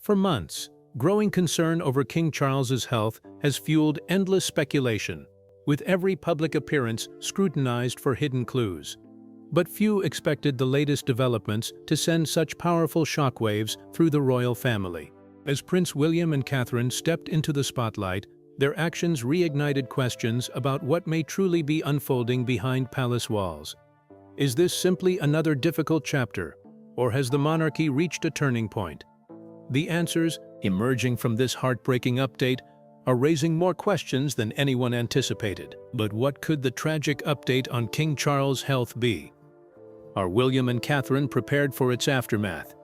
For months, growing concern over King Charles's health has fueled endless speculation, with every public appearance scrutinized for hidden clues. But few expected the latest developments to send such powerful shockwaves through the royal family. As Prince William and Catherine stepped into the spotlight, their actions reignited questions about what may truly be unfolding behind palace walls. Is this simply another difficult chapter, or has the monarchy reached a turning point? The answers, emerging from this heartbreaking update, are raising more questions than anyone anticipated. But what could the tragic update on King Charles' health be? Are William and Catherine prepared for its aftermath?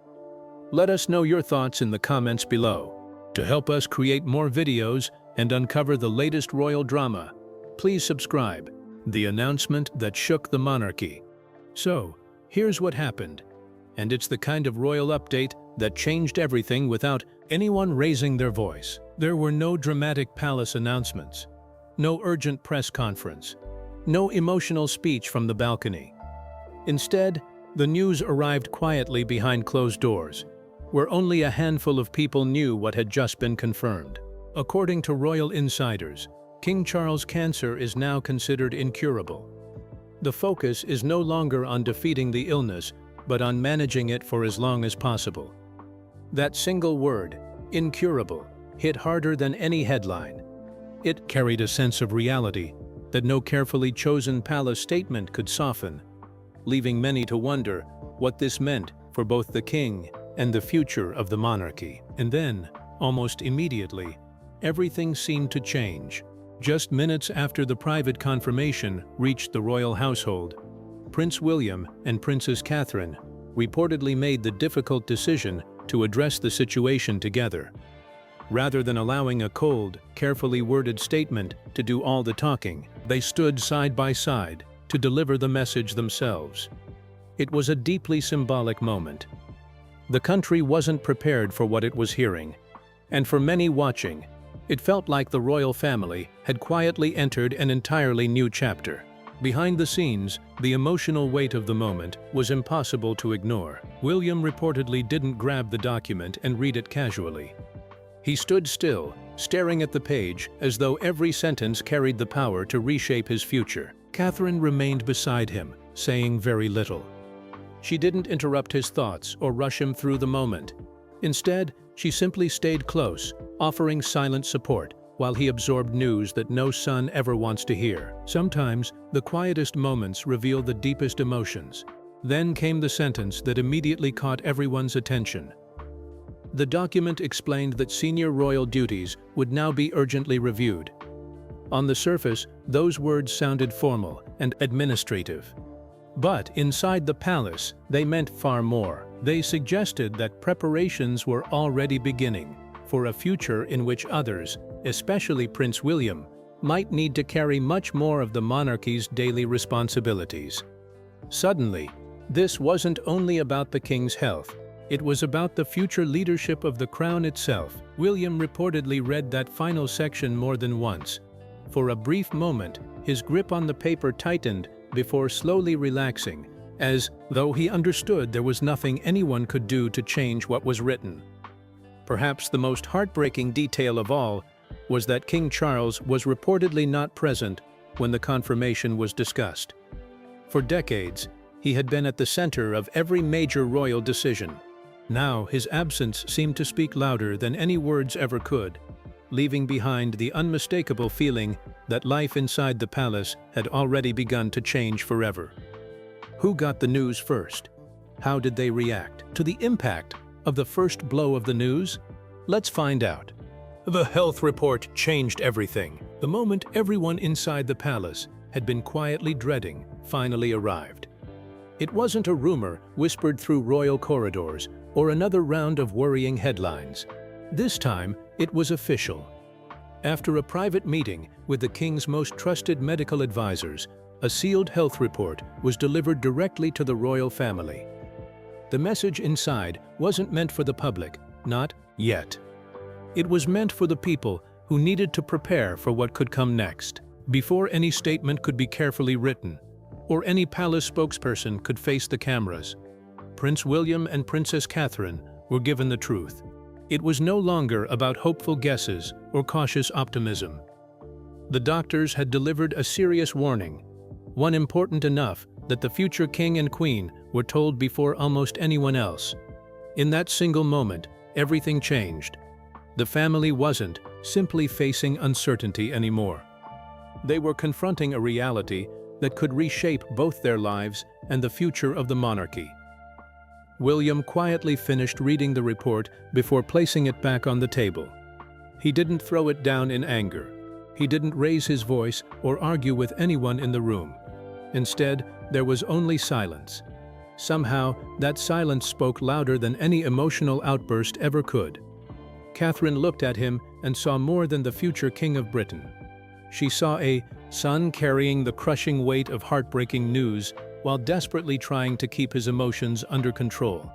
Let us know your thoughts in the comments below. To help us create more videos and uncover the latest royal drama, please subscribe. The announcement that shook the monarchy. So, here's what happened. And it's the kind of royal update that changed everything without anyone raising their voice. There were no dramatic palace announcements, no urgent press conference, no emotional speech from the balcony. Instead, the news arrived quietly behind closed doors, where only a handful of people knew what had just been confirmed. According to royal insiders, King Charles' cancer is now considered incurable. The focus is no longer on defeating the illness, but on managing it for as long as possible. That single word, incurable, hit harder than any headline. It carried a sense of reality that no carefully chosen palace statement could soften, leaving many to wonder what this meant for both the king and the future of the monarchy. And then, almost immediately, everything seemed to change. Just minutes after the private confirmation reached the royal household, Prince William and Princess Catherine reportedly made the difficult decision to address the situation together. Rather than allowing a cold, carefully worded statement to do all the talking, they stood side by side to deliver the message themselves. It was a deeply symbolic moment. The country wasn't prepared for what it was hearing, and for many watching, it felt like the royal family had quietly entered an entirely new chapter. Behind the scenes, the emotional weight of the moment was impossible to ignore. William reportedly didn't grab the document and read it casually. He stood still, staring at the page as though every sentence carried the power to reshape his future. Catherine remained beside him, saying very little. She didn't interrupt his thoughts or rush him through the moment. Instead, she simply stayed close, offering silent support while he absorbed news that no son ever wants to hear. Sometimes, the quietest moments reveal the deepest emotions. Then came the sentence that immediately caught everyone's attention. The document explained that senior royal duties would now be urgently reviewed. On the surface, those words sounded formal and administrative. But inside the palace, they meant far more. They suggested that preparations were already beginning for a future in which others, especially Prince William, might need to carry much more of the monarchy's daily responsibilities. Suddenly, this wasn't only about the king's health. It was about the future leadership of the crown itself. William reportedly read that final section more than once. For a brief moment, his grip on the paper tightened before slowly relaxing, as though he understood there was nothing anyone could do to change what was written. Perhaps the most heartbreaking detail of all was that King Charles was reportedly not present when the confirmation was discussed. For decades, he had been at the center of every major royal decision. Now his absence seemed to speak louder than any words ever could, leaving behind the unmistakable feeling that life inside the palace had already begun to change forever. Who got the news first? How did they react to the impact of the first blow of the news? Let's find out. The health report changed everything. The moment everyone inside the palace had been quietly dreading finally arrived. It wasn't a rumor whispered through royal corridors or another round of worrying headlines. This time, it was official. After a private meeting with the king's most trusted medical advisors, a sealed health report was delivered directly to the royal family. The message inside wasn't meant for the public, not yet. It was meant for the people who needed to prepare for what could come next. Before any statement could be carefully written, or any palace spokesperson could face the cameras, Prince William and Princess Catherine were given the truth. It was no longer about hopeful guesses or cautious optimism. The doctors had delivered a serious warning, one important enough that the future king and queen were told before almost anyone else. In that single moment, everything changed. The family wasn't simply facing uncertainty anymore. They were confronting a reality that could reshape both their lives and the future of the monarchy. William quietly finished reading the report before placing it back on the table. He didn't throw it down in anger. He didn't raise his voice or argue with anyone in the room. Instead, there was only silence. Somehow, that silence spoke louder than any emotional outburst ever could. Catherine looked at him and saw more than the future King of Britain. She saw a son carrying the crushing weight of heartbreaking news while desperately trying to keep his emotions under control.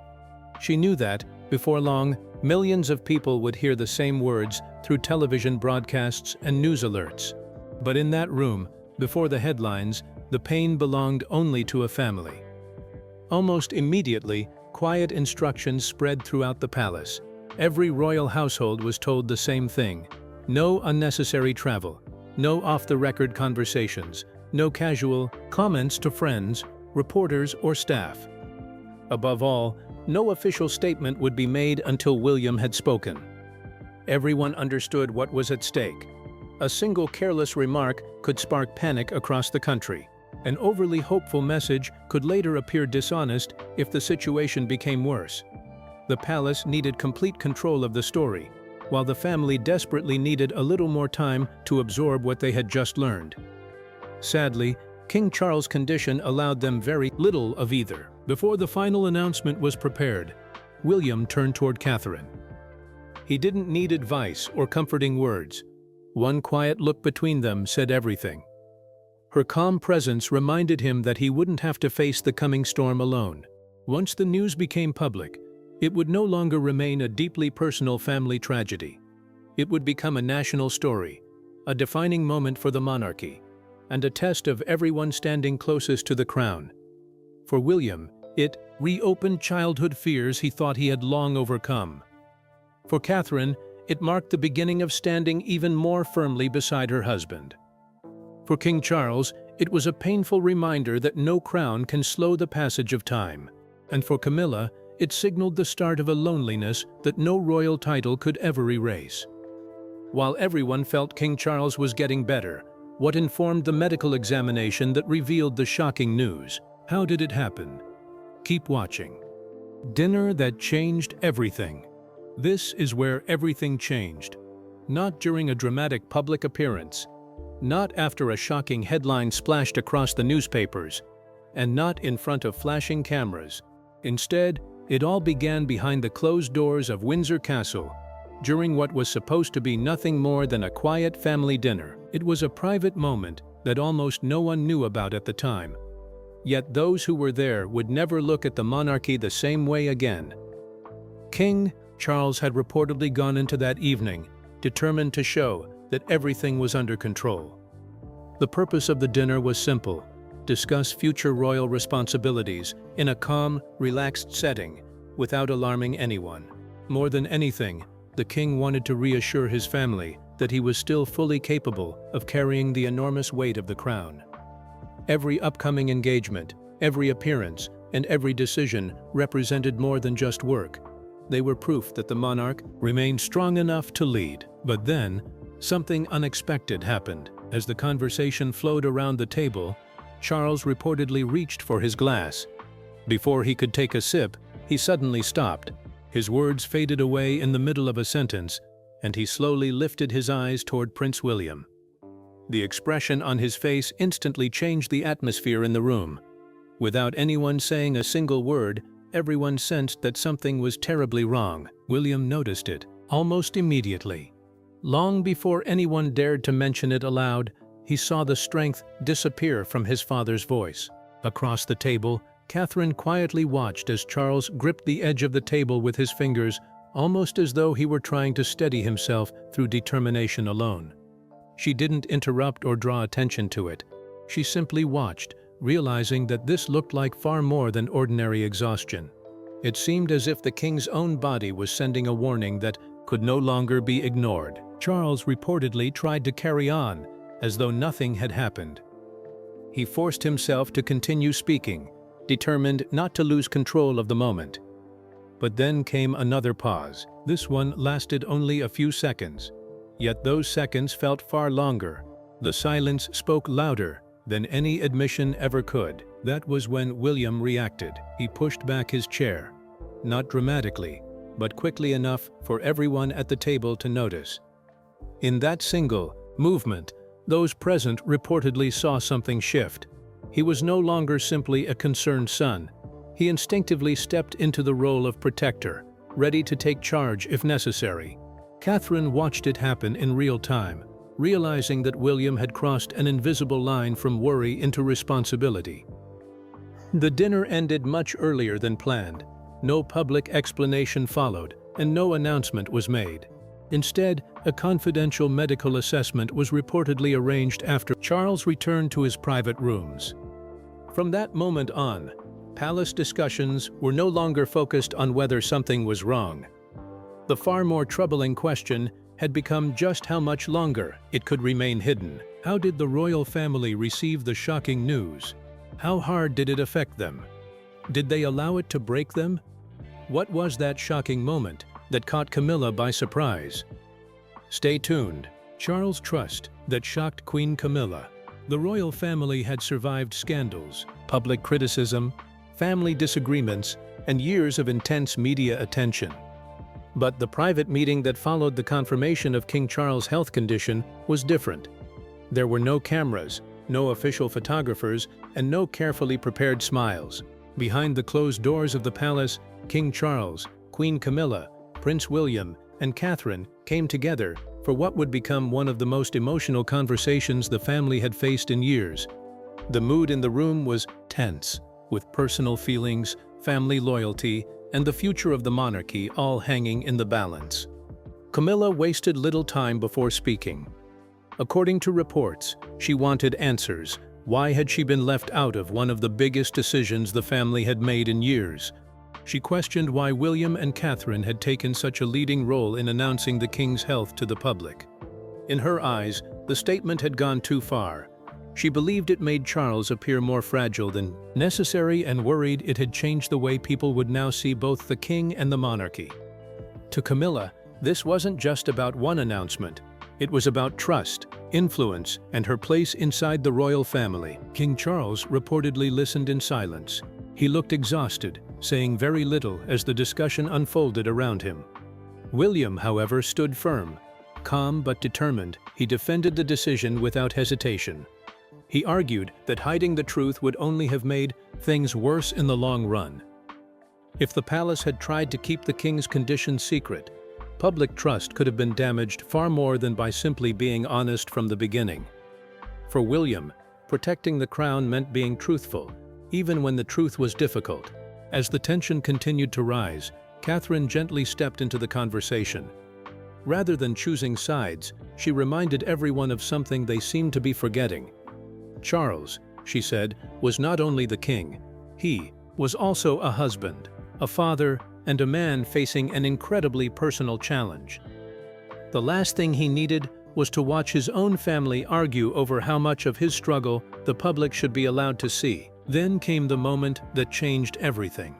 She knew that, before long, millions of people would hear the same words through television broadcasts and news alerts. But in that room, before the headlines, the pain belonged only to a family. Almost immediately, quiet instructions spread throughout the palace. Every royal household was told the same thing: no unnecessary travel, no off-the-record conversations, no casual comments to friends, reporters, or staff. Above all, no official statement would be made until William had spoken. Everyone understood what was at stake. A single careless remark could spark panic across the country. An overly hopeful message could later appear dishonest if the situation became worse. The palace needed complete control of the story, while the family desperately needed a little more time to absorb what they had just learned. Sadly, King Charles' condition allowed them very little of either. Before the final announcement was prepared, William turned toward Catherine. He didn't need advice or comforting words. One quiet look between them said everything. Her calm presence reminded him that he wouldn't have to face the coming storm alone. Once the news became public, it would no longer remain a deeply personal family tragedy. It would become a national story, a defining moment for the monarchy, and a test of everyone standing closest to the crown. For William, it reopened childhood fears he thought he had long overcome. For Catherine, it marked the beginning of standing even more firmly beside her husband. For King Charles, it was a painful reminder that no crown can slow the passage of time. And for Camilla, it signaled the start of a loneliness that no royal title could ever erase. While everyone felt King Charles was getting better, what informed the medical examination that revealed the shocking news? How did it happen? Keep watching. Dinner that changed everything. This is where everything changed. Not during a dramatic public appearance, not after a shocking headline splashed across the newspapers, and not in front of flashing cameras. Instead, it all began behind the closed doors of Windsor Castle, during what was supposed to be nothing more than a quiet family dinner. It was a private moment that almost no one knew about at the time. Yet those who were there would never look at the monarchy the same way again. King Charles had reportedly gone into that evening, determined to show that everything was under control. The purpose of the dinner was simple: discuss future royal responsibilities in a calm, relaxed setting, without alarming anyone. More than anything, the king wanted to reassure his family that he was still fully capable of carrying the enormous weight of the crown. Every upcoming engagement, every appearance, and every decision represented more than just work. They were proof that the monarch remained strong enough to lead. But then, something unexpected happened. As the conversation flowed around the table, Charles reportedly reached for his glass. Before he could take a sip, he suddenly stopped. His words faded away in the middle of a sentence, and he slowly lifted his eyes toward Prince William. The expression on his face instantly changed the atmosphere in the room. Without anyone saying a single word, everyone sensed that something was terribly wrong. William noticed it almost immediately. Long before anyone dared to mention it aloud, he saw the strength disappear from his father's voice. Across the table, Catherine quietly watched as Charles gripped the edge of the table with his fingers, almost as though he were trying to steady himself through determination alone. She didn't interrupt or draw attention to it. She simply watched, realizing that this looked like far more than ordinary exhaustion. It seemed as if the king's own body was sending a warning that could no longer be ignored. Charles reportedly tried to carry on, as though nothing had happened. He forced himself to continue speaking, determined not to lose control of the moment. But then came another pause. This one lasted only a few seconds. Yet those seconds felt far longer. The silence spoke louder than any admission ever could. That was when William reacted. He pushed back his chair, not dramatically, but quickly enough for everyone at the table to notice. In that single movement, those present reportedly saw something shift. He was no longer simply a concerned son. He instinctively stepped into the role of protector, ready to take charge if necessary. Catherine watched it happen in real time, realizing that William had crossed an invisible line from worry into responsibility. The dinner ended much earlier than planned. No public explanation followed, and no announcement was made. Instead, a confidential medical assessment was reportedly arranged after Charles returned to his private rooms. From that moment on, palace discussions were no longer focused on whether something was wrong. The far more troubling question had become just how much longer it could remain hidden. How did the royal family receive the shocking news? How hard did it affect them? Did they allow it to break them? What was that shocking moment that caught Camilla by surprise? Stay tuned. Charles' trust that shocked Queen Camilla. The royal family had survived scandals, public criticism, family disagreements, and years of intense media attention. But the private meeting that followed the confirmation of King Charles' health condition was different. There were no cameras, no official photographers, and no carefully prepared smiles. Behind the closed doors of the palace, King Charles, Queen Camilla, Prince William, and Catherine came together for what would become one of the most emotional conversations the family had faced in years. The mood in the room was tense, with personal feelings, family loyalty, and the future of the monarchy all hanging in the balance. Camilla wasted little time before speaking. According to reports, she wanted answers. Why had she been left out of one of the biggest decisions the family had made in years? She questioned why William and Catherine had taken such a leading role in announcing the king's health to the public. In her eyes, the statement had gone too far. She believed it made Charles appear more fragile than necessary and worried it had changed the way people would now see both the king and the monarchy. To Camilla, this wasn't just about one announcement. It was about trust, influence, and her place inside the royal family. King Charles reportedly listened in silence. He looked exhausted, saying very little as the discussion unfolded around him. William, however, stood firm. Calm but determined, he defended the decision without hesitation. He argued that hiding the truth would only have made things worse in the long run. If the palace had tried to keep the king's condition secret, public trust could have been damaged far more than by simply being honest from the beginning. For William, protecting the crown meant being truthful, even when the truth was difficult. As the tension continued to rise, Catherine gently stepped into the conversation. Rather than choosing sides, she reminded everyone of something they seemed to be forgetting. Charles, she said, was not only the king. He was also a husband, a father, and a man facing an incredibly personal challenge. The last thing he needed was to watch his own family argue over how much of his struggle the public should be allowed to see. Then came the moment that changed everything.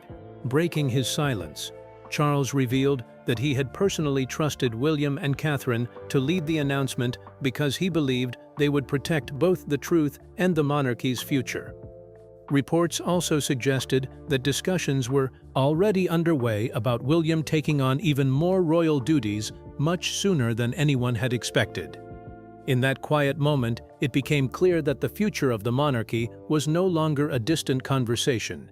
Breaking his silence, Charles revealed that he had personally trusted William and Catherine to lead the announcement because he believed they would protect both the truth and the monarchy's future. Reports also suggested that discussions were already underway about William taking on even more royal duties much sooner than anyone had expected. In that quiet moment, it became clear that the future of the monarchy was no longer a distant conversation.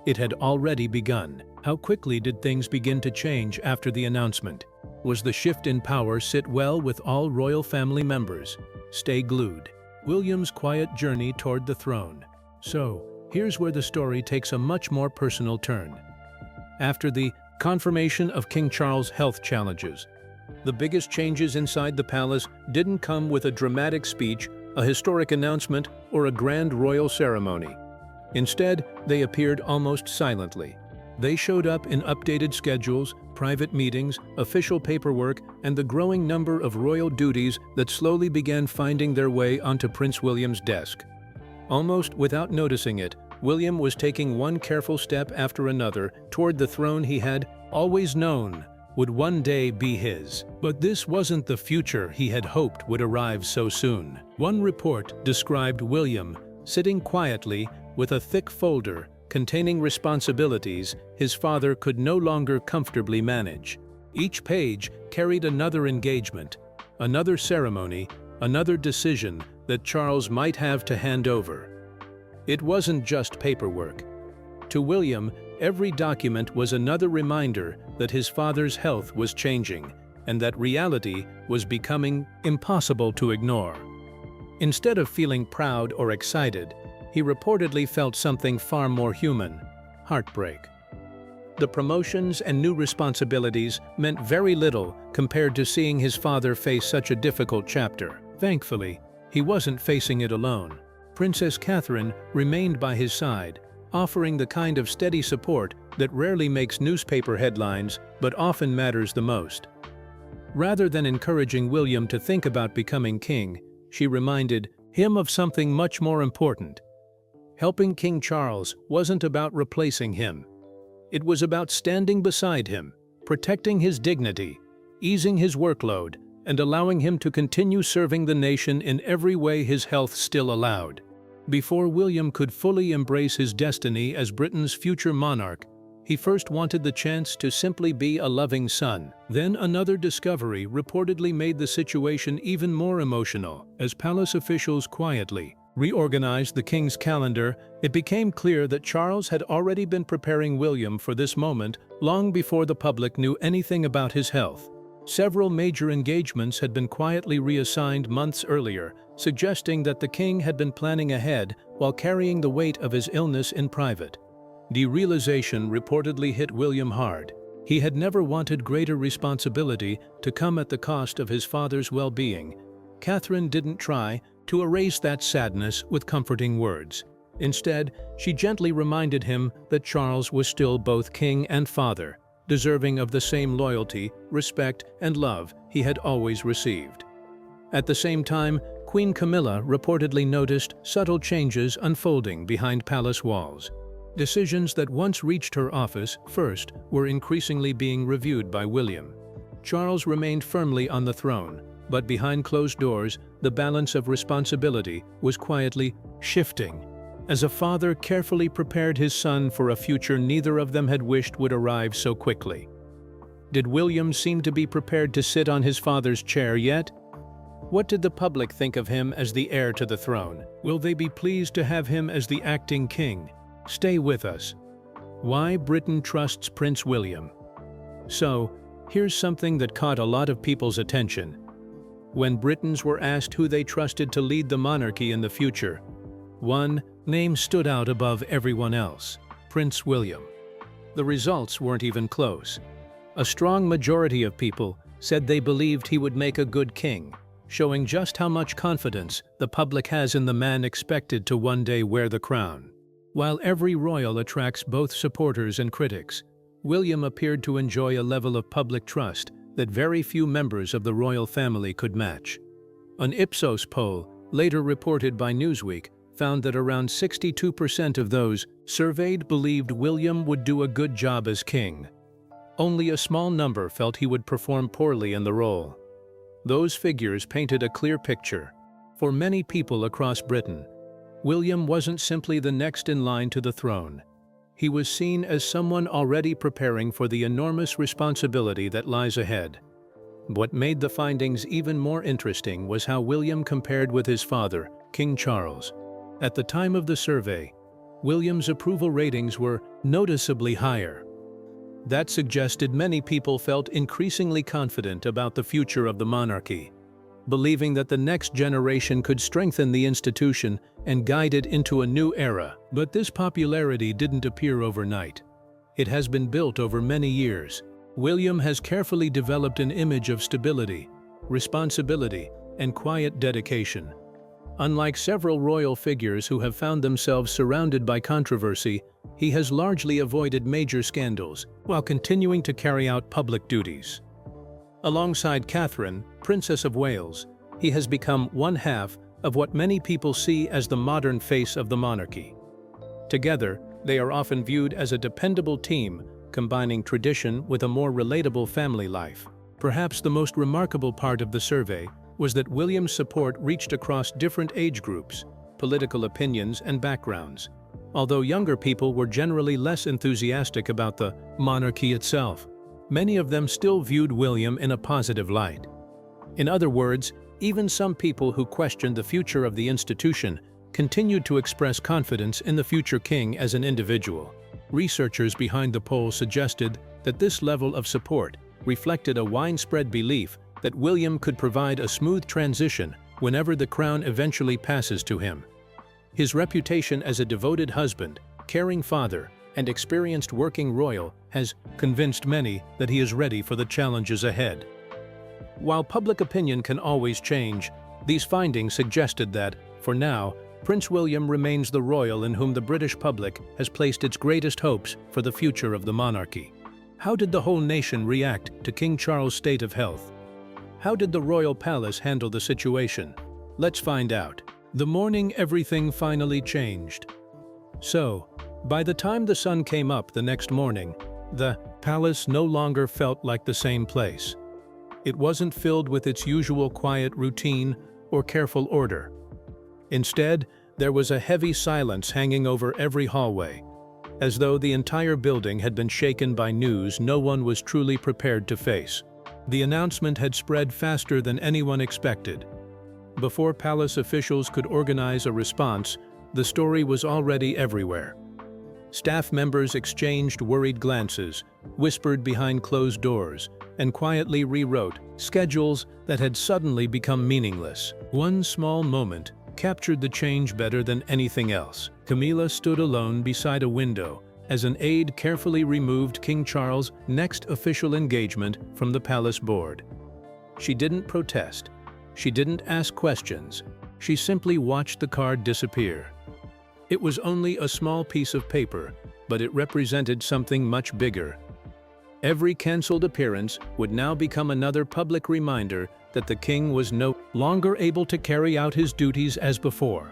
It had already begun. How quickly did things begin to change after the announcement? Was the shift in power sit well with all royal family members? Stay glued. William's quiet journey toward the throne. So, here's where the story takes a much more personal turn. After the confirmation of King Charles' health challenges, the biggest changes inside the palace didn't come with a dramatic speech, a historic announcement, or a grand royal ceremony. Instead, they appeared almost silently. They showed up in updated schedules, private meetings, official paperwork, and the growing number of royal duties that slowly began finding their way onto Prince William's desk. Almost without noticing it, William was taking one careful step after another toward the throne he had always known would one day be his. But this wasn't the future he had hoped would arrive so soon. One report described William sitting quietly with a thick folder containing responsibilities his father could no longer comfortably manage. Each page carried another engagement, another ceremony, another decision that Charles might have to hand over. It wasn't just paperwork. To William, every document was another reminder that his father's health was changing and that reality was becoming impossible to ignore. Instead of feeling proud or excited, he reportedly felt something far more human: heartbreak. The promotions and new responsibilities meant very little compared to seeing his father face such a difficult chapter. Thankfully, he wasn't facing it alone. Princess Catherine remained by his side, offering the kind of steady support that rarely makes newspaper headlines but often matters the most. Rather than encouraging William to think about becoming king, she reminded him of something much more important. Helping King Charles wasn't about replacing him. It was about standing beside him, protecting his dignity, easing his workload, and allowing him to continue serving the nation in every way his health still allowed. Before William could fully embrace his destiny as Britain's future monarch, he first wanted the chance to simply be a loving son. Then another discovery reportedly made the situation even more emotional. As palace officials quietly reorganized the king's calendar, it became clear that Charles had already been preparing William for this moment long before the public knew anything about his health. Several major engagements had been quietly reassigned months earlier, suggesting that the king had been planning ahead while carrying the weight of his illness in private. The realization reportedly hit William hard. He had never wanted greater responsibility to come at the cost of his father's well-being. Catherine didn't try to erase that sadness with comforting words. Instead, she gently reminded him that Charles was still both king and father, deserving of the same loyalty, respect, and love he had always received. At the same time, Queen Camilla reportedly noticed subtle changes unfolding behind palace walls. Decisions that once reached her office first were increasingly being reviewed by William. Charles remained firmly on the throne, but behind closed doors, the balance of responsibility was quietly shifting, as a father carefully prepared his son for a future neither of them had wished would arrive so quickly. Did William seem to be prepared to sit on his father's chair yet? What did the public think of him as the heir to the throne? Will they be pleased to have him as the acting king? Stay with us. Why Britain trusts Prince William. So, here's something that caught a lot of people's attention. When Britons were asked who they trusted to lead the monarchy in the future, one name stood out above everyone else: Prince William. The results weren't even close. A strong majority of people said they believed he would make a good king, showing just how much confidence the public has in the man expected to one day wear the crown. While every royal attracts both supporters and critics, William appeared to enjoy a level of public trust that very few members of the royal family could match. An Ipsos poll, later reported by Newsweek, found that around 62% of those surveyed believed William would do a good job as king. Only a small number felt he would perform poorly in the role. Those figures painted a clear picture. For many people across Britain, William wasn't simply the next in line to the throne. He was seen as someone already preparing for the enormous responsibility that lies ahead. What made the findings even more interesting was how William compared with his father, King Charles. At the time of the survey, William's approval ratings were noticeably higher. That suggested many people felt increasingly confident about the future of the monarchy, believing that the next generation could strengthen the institution and guide it into a new era. But this popularity didn't appear overnight. It has been built over many years. William has carefully developed an image of stability, responsibility, and quiet dedication. Unlike several royal figures who have found themselves surrounded by controversy, he has largely avoided major scandals while continuing to carry out public duties. Alongside Catherine, Princess of Wales, he has become one half of what many people see as the modern face of the monarchy. Together, they are often viewed as a dependable team, combining tradition with a more relatable family life. Perhaps the most remarkable part of the survey was that William's support reached across different age groups, political opinions, and backgrounds, although younger people were generally less enthusiastic about the monarchy itself. Many of them still viewed William in a positive light. In other words, even some people who questioned the future of the institution continued to express confidence in the future king as an individual. Researchers behind the poll suggested that this level of support reflected a widespread belief that William could provide a smooth transition whenever the crown eventually passes to him. His reputation as a devoted husband, caring father, and experienced working royal has convinced many that he is ready for the challenges ahead. While public opinion can always change, these findings suggested that, for now, Prince William remains the royal in whom the British public has placed its greatest hopes for the future of the monarchy. How did the whole nation react to King Charles' state of health? How did the royal palace handle the situation? Let's find out. The morning everything finally changed. So, by the time the sun came up the next morning, the palace no longer felt like the same place. It wasn't filled with its usual quiet routine or careful order. Instead, there was a heavy silence hanging over every hallway, as though the entire building had been shaken by news no one was truly prepared to face. The announcement had spread faster than anyone expected. Before palace officials could organize a response, the story was already everywhere. Staff members exchanged worried glances, whispered behind closed doors, and quietly rewrote schedules that had suddenly become meaningless. One small moment captured the change better than anything else. Camilla stood alone beside a window as an aide carefully removed King Charles' next official engagement from the palace board. She didn't protest. She didn't ask questions. She simply watched the card disappear. It was only a small piece of paper, but it represented something much bigger. Every cancelled appearance would now become another public reminder that the king was no longer able to carry out his duties as before.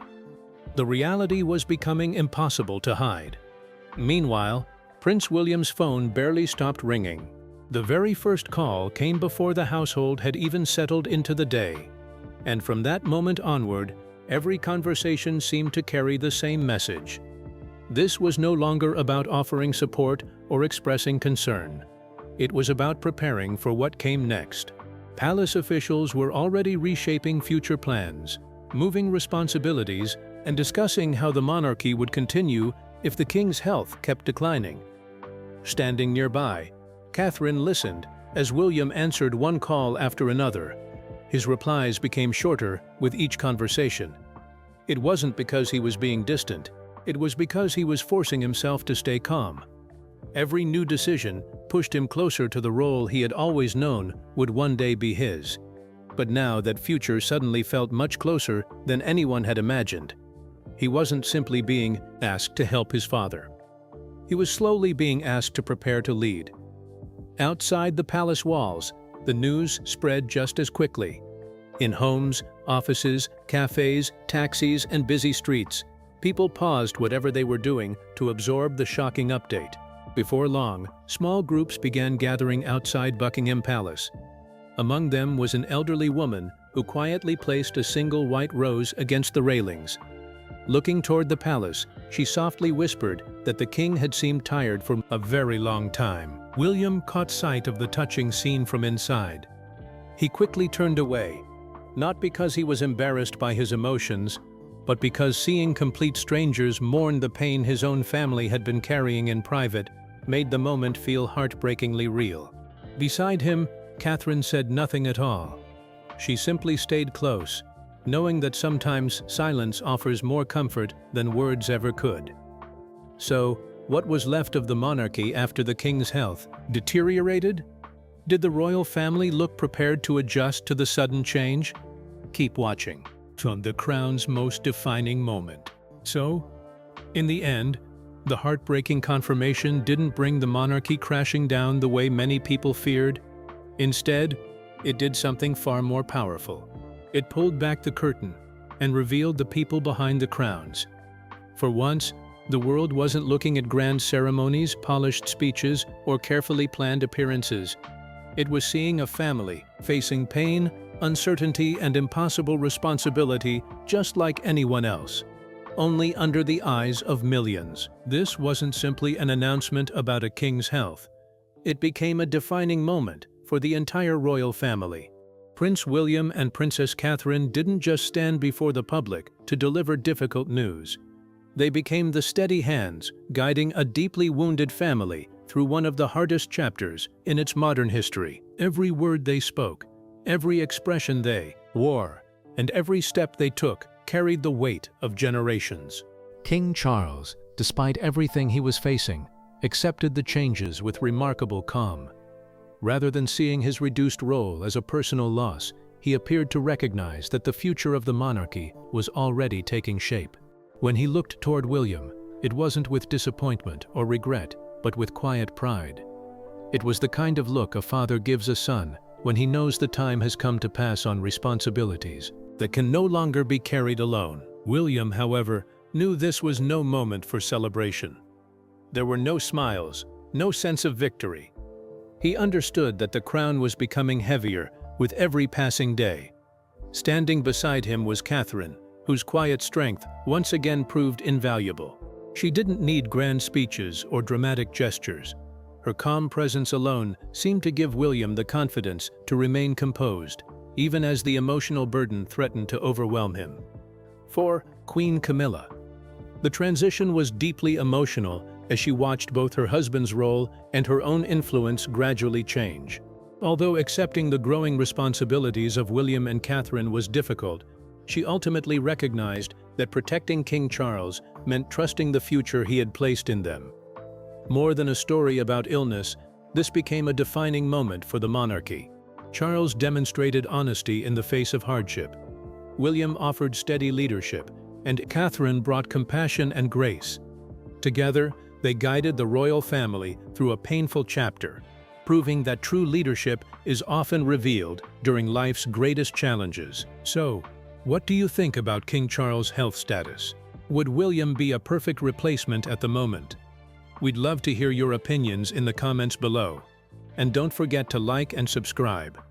The reality was becoming impossible to hide. Meanwhile, Prince William's phone barely stopped ringing. The very first call came before the household had even settled into the day. And from that moment onward, every conversation seemed to carry the same message. This was no longer about offering support or expressing concern. It was about preparing for what came next. Palace officials were already reshaping future plans, moving responsibilities, and discussing how the monarchy would continue if the king's health kept declining. Standing nearby, Catherine listened as William answered one call after another. His replies became shorter with each conversation. It wasn't because he was being distant. It was because he was forcing himself to stay calm. Every new decision pushed him closer to the role he had always known would one day be his. But now that future suddenly felt much closer than anyone had imagined. He wasn't simply being asked to help his father. He was slowly being asked to prepare to lead. Outside the palace walls, the news spread just as quickly. In homes, offices, cafes, taxis, and busy streets, people paused whatever they were doing to absorb the shocking update. Before long, small groups began gathering outside Buckingham Palace. Among them was an elderly woman who quietly placed a single white rose against the railings. Looking toward the palace, she softly whispered that the king had seemed tired for a very long time. William caught sight of the touching scene from inside. He quickly turned away, not because he was embarrassed by his emotions, but because seeing complete strangers mourn the pain his own family had been carrying in private made the moment feel heartbreakingly real. Beside him, Catherine said nothing at all. She simply stayed close, knowing that sometimes silence offers more comfort than words ever could. So, what was left of the monarchy after the king's health deteriorated? Did the royal family look prepared to adjust to the sudden change? Keep watching. on the crown's most defining moment. So, in the end, the heartbreaking confirmation didn't bring the monarchy crashing down the way many people feared. Instead, it did something far more powerful. It pulled back the curtain and revealed the people behind the crowns. For once, the world wasn't looking at grand ceremonies, polished speeches, or carefully planned appearances. It was seeing a family facing pain, uncertainty, and impossible responsibility just like anyone else, only under the eyes of millions. This wasn't simply an announcement about a king's health. It became a defining moment for the entire royal family. Prince William and Princess Catherine didn't just stand before the public to deliver difficult news. They became the steady hands guiding a deeply wounded family through one of the hardest chapters in its modern history. Every word they spoke, every expression they wore, and every step they took carried the weight of generations. King Charles, despite everything he was facing, accepted the changes with remarkable calm. Rather than seeing his reduced role as a personal loss, he appeared to recognize that the future of the monarchy was already taking shape. When he looked toward William, it wasn't with disappointment or regret, but with quiet pride. It was the kind of look a father gives a son when he knows the time has come to pass on responsibilities that can no longer be carried alone. William, however, knew this was no moment for celebration. There were no smiles, no sense of victory. He understood that the crown was becoming heavier with every passing day. Standing beside him was Catherine, whose quiet strength once again proved invaluable. She didn't need grand speeches or dramatic gestures. Her calm presence alone seemed to give William the confidence to remain composed, even as the emotional burden threatened to overwhelm him. For Queen Camilla, the transition was deeply emotional as she watched both her husband's role and her own influence gradually change. Although accepting the growing responsibilities of William and Catherine was difficult, she ultimately recognized that protecting King Charles meant trusting the future he had placed in them. More than a story about illness, this became a defining moment for the monarchy. Charles demonstrated honesty in the face of hardship. William offered steady leadership, and Catherine brought compassion and grace. Together, they guided the royal family through a painful chapter, proving that true leadership is often revealed during life's greatest challenges. So, what do you think about King Charles' health status? Would William be a perfect replacement at the moment? We'd love to hear your opinions in the comments below. And don't forget to like and subscribe.